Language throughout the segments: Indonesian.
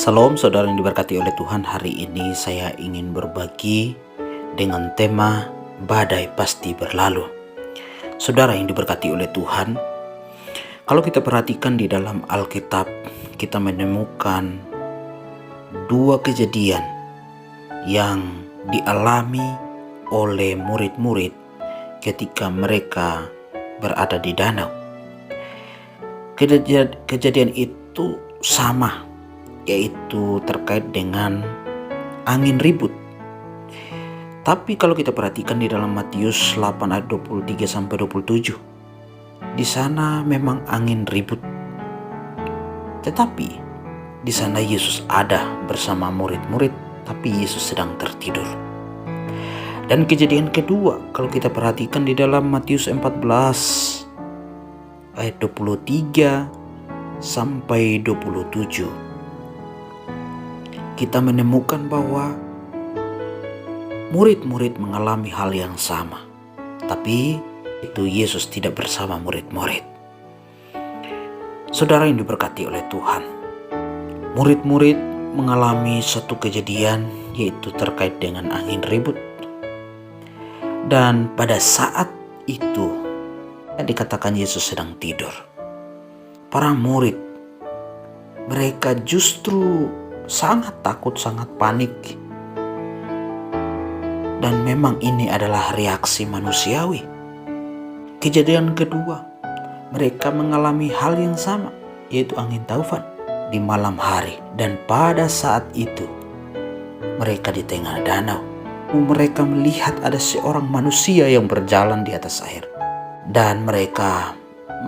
Salam saudara yang diberkati oleh Tuhan. Hari ini saya ingin berbagi dengan tema badai pasti berlalu. Saudara yang diberkati oleh Tuhan, kalau kita perhatikan di dalam Alkitab, kita menemukan dua kejadian yang dialami oleh murid-murid ketika mereka berada di danau. Kejadian itu sama, yaitu terkait dengan angin ribut. Tapi kalau kita perhatikan di dalam Matius 8 ayat 23 sampai 27, di sana memang angin ribut. Tetapi di sana Yesus ada bersama murid-murid, tapi Yesus sedang tertidur. Dan kejadian kedua, kalau kita perhatikan di dalam Matius 14 ayat 23 sampai 27, kita menemukan bahwa murid-murid mengalami hal yang sama, tapi itu Yesus tidak bersama murid-murid. Saudara yang diberkati oleh Tuhan, murid-murid mengalami satu kejadian, yaitu terkait dengan angin ribut. Dan pada saat itu dikatakan Yesus sedang tidur. Para murid, mereka justru sangat takut, sangat panik. Dan memang ini adalah reaksi manusiawi. Kejadian kedua, mereka mengalami hal yang sama, yaitu angin taufan di malam hari. Dan pada saat itu, mereka di tengah danau. Mereka melihat ada seorang manusia yang berjalan di atas air. Dan mereka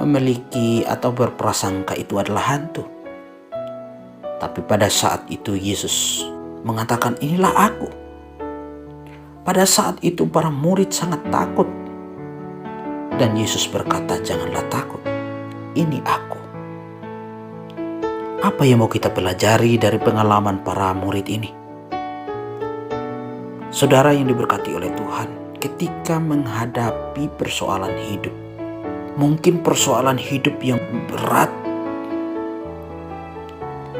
memiliki atau berprasangka itu adalah hantu. Tapi pada saat itu Yesus mengatakan, "Inilah aku." Pada saat itu para murid sangat takut. Dan Yesus berkata, "Janganlah takut, ini aku." Apa yang mau kita pelajari dari pengalaman para murid ini? Saudara yang diberkati oleh Tuhan, ketika menghadapi persoalan hidup, mungkin persoalan hidup yang berat,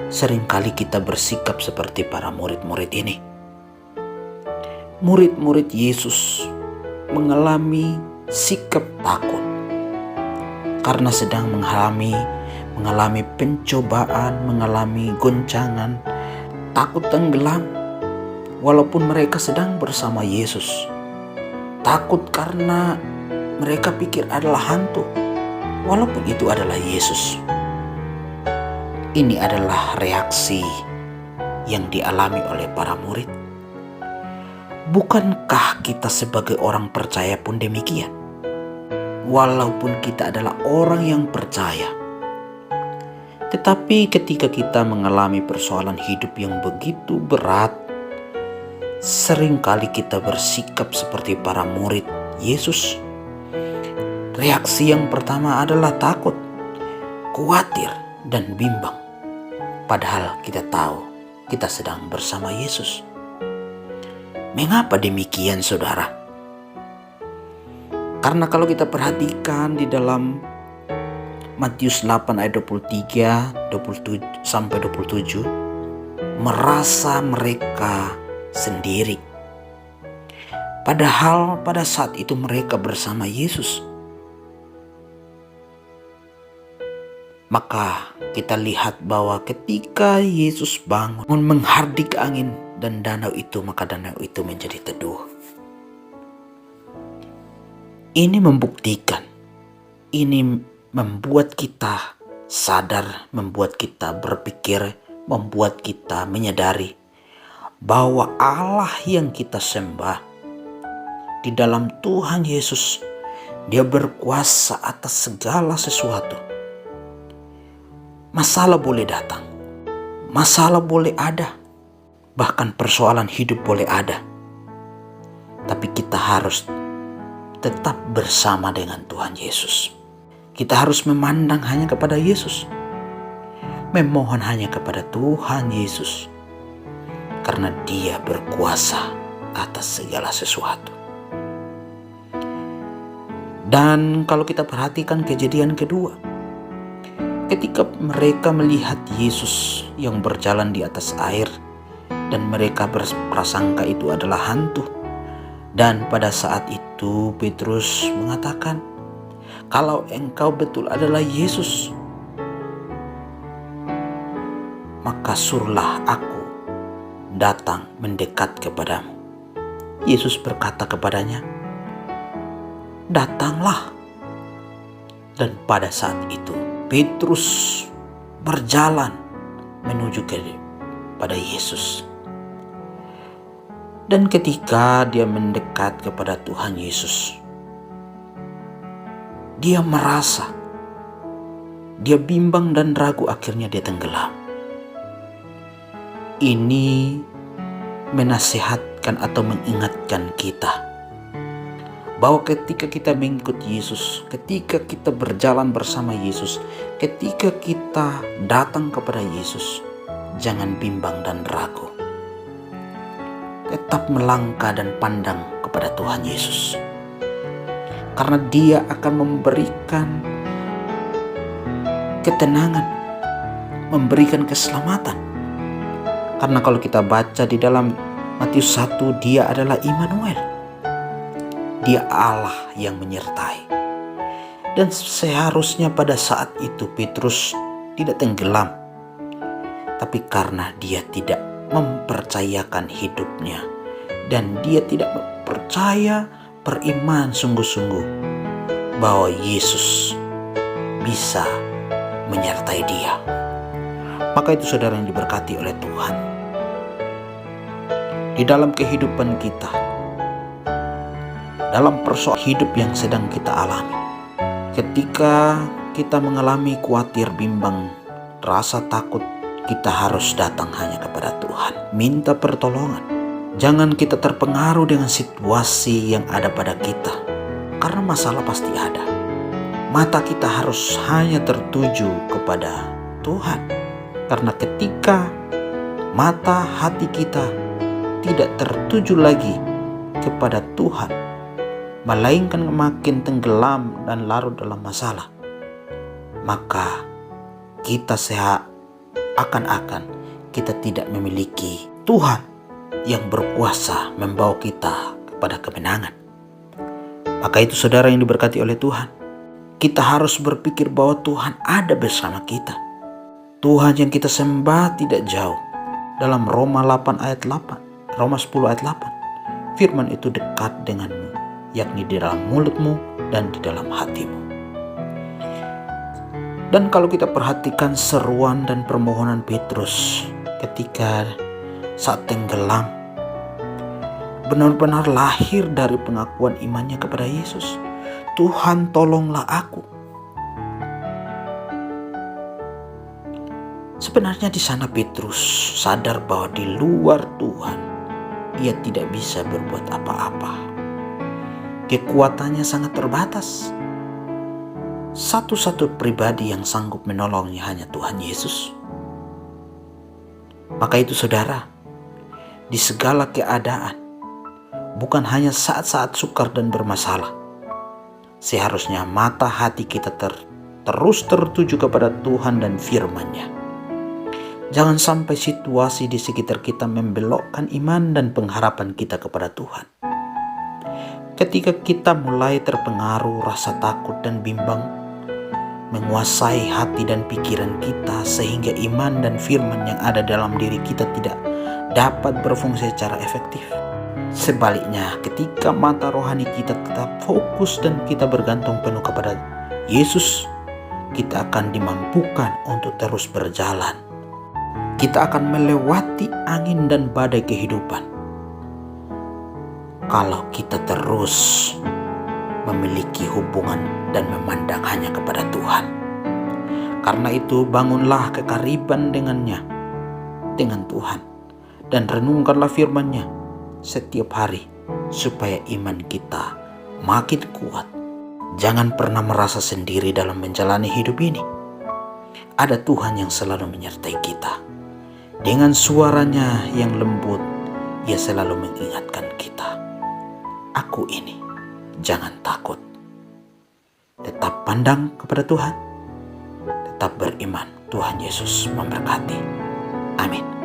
seringkali kita bersikap seperti para murid-murid ini. Murid-murid Yesus mengalami sikap takut karena sedang mengalami pencobaan, mengalami goncangan, takut tenggelam walaupun mereka sedang bersama Yesus. Takut karena mereka pikir adalah hantu, walaupun itu adalah Yesus. Ini adalah reaksi yang dialami oleh para murid. Bukankah kita sebagai orang percaya pun demikian? Walaupun kita adalah orang yang percaya, tetapi ketika kita mengalami persoalan hidup yang begitu berat, seringkali kita bersikap seperti para murid Yesus. Reaksi yang pertama adalah takut, khawatir, dan bimbang. Padahal kita tahu kita sedang bersama Yesus. Mengapa demikian, saudara? Karena kalau kita perhatikan di dalam Matius 8 ayat 23 sampai 27, merasa mereka sendiri. Padahal pada saat itu mereka bersama Yesus. Maka kita lihat bahwa ketika Yesus bangun menghardik angin dan danau itu, maka danau itu menjadi teduh. Ini membuktikan, ini membuat kita sadar, membuat kita berpikir, membuat kita menyadari bahwa Allah yang kita sembah di dalam Tuhan Yesus, Dia berkuasa atas segala sesuatu. Masalah boleh datang, masalah boleh ada, bahkan persoalan hidup boleh ada. Tapi kita harus tetap bersama dengan Tuhan Yesus. Kita harus memandang hanya kepada Yesus, memohon hanya kepada Tuhan Yesus, karena Dia berkuasa atas segala sesuatu. Dan kalau kita perhatikan kejadian kedua, Ketika mereka melihat Yesus yang berjalan di atas air dan mereka berprasangka itu adalah hantu. Dan pada saat itu Petrus mengatakan, "Kalau engkau betul adalah Yesus, maka suruhlah aku datang mendekat kepadamu." Yesus berkata kepadanya, "Datanglah." Dan pada saat itu Petrus berjalan menuju kepada Yesus. Dan ketika dia mendekat kepada Tuhan Yesus, dia merasa, dia bimbang dan ragu, akhirnya dia tenggelam. Ini menasihatkan atau mengingatkan kita bahwa ketika kita mengikut Yesus, ketika kita berjalan bersama Yesus, ketika kita datang kepada Yesus, jangan bimbang dan ragu. Tetap melangkah dan pandang kepada Tuhan Yesus. Karena Dia akan memberikan ketenangan, memberikan keselamatan. Karena kalau kita baca di dalam Matius 1, Dia adalah Immanuel. Dia Allah yang menyertai. Dan seharusnya pada saat itu Petrus tidak tenggelam. Tapi karena dia tidak mempercayakan hidupnya dan dia tidak percaya, beriman sungguh-sungguh bahwa Yesus bisa menyertai dia. Maka itu saudara yang diberkati oleh Tuhan, di dalam kehidupan kita, dalam persoalan hidup yang sedang kita alami, ketika kita mengalami khawatir, bimbang, rasa takut, kita harus datang hanya kepada Tuhan, minta pertolongan. Jangan kita terpengaruh dengan situasi yang ada pada kita, karena masalah pasti ada. Mata kita harus hanya tertuju kepada Tuhan, karena ketika mata hati kita tidak tertuju lagi kepada Tuhan, melainkan makin tenggelam dan larut dalam masalah, maka kita akan kita tidak memiliki Tuhan yang berkuasa membawa kita kepada kemenangan. Maka itu saudara yang diberkati oleh Tuhan, kita harus berpikir bahwa Tuhan ada bersama kita. Tuhan yang kita sembah tidak jauh. Dalam Roma 8 ayat 8, Roma 10 ayat 8, firman itu dekat denganmu, yakni di dalam mulutmu dan di dalam hatimu. Dan kalau kita perhatikan seruan dan permohonan Petrus ketika saat tenggelam, benar-benar lahir dari pengakuan imannya kepada Yesus. Tuhan, tolonglah aku. Sebenarnya di sana Petrus sadar bahwa di luar Tuhan ia tidak bisa berbuat apa-apa. Kekuatannya sangat terbatas. Satu-satu pribadi yang sanggup menolongnya hanya Tuhan Yesus. Maka itu saudara, di segala keadaan, bukan hanya saat-saat sukar dan bermasalah, seharusnya mata hati kita terus tertuju kepada Tuhan dan firman-Nya. Jangan sampai situasi di sekitar kita membelokkan iman dan pengharapan kita kepada Tuhan. Ketika kita mulai terpengaruh rasa takut dan bimbang menguasai hati dan pikiran kita, sehingga iman dan firman yang ada dalam diri kita tidak dapat berfungsi secara efektif. Sebaliknya, ketika mata rohani kita tetap fokus dan kita bergantung penuh kepada Yesus, kita akan dimampukan untuk terus berjalan. Kita akan melewati angin dan badai kehidupan kalau kita terus memiliki hubungan dan memandang hanya kepada Tuhan. Karena itu bangunlah kekariban dengannya, dengan Tuhan, dan renungkanlah firman-Nya setiap hari supaya iman kita makin kuat. Jangan pernah merasa sendiri dalam menjalani hidup ini. Ada Tuhan yang selalu menyertai kita. Dengan suaranya yang lembut, Ia selalu mengingatkan kita, "Aku ini, jangan takut." Tetap pandang kepada Tuhan, tetap beriman. Tuhan Yesus memberkati. Amin.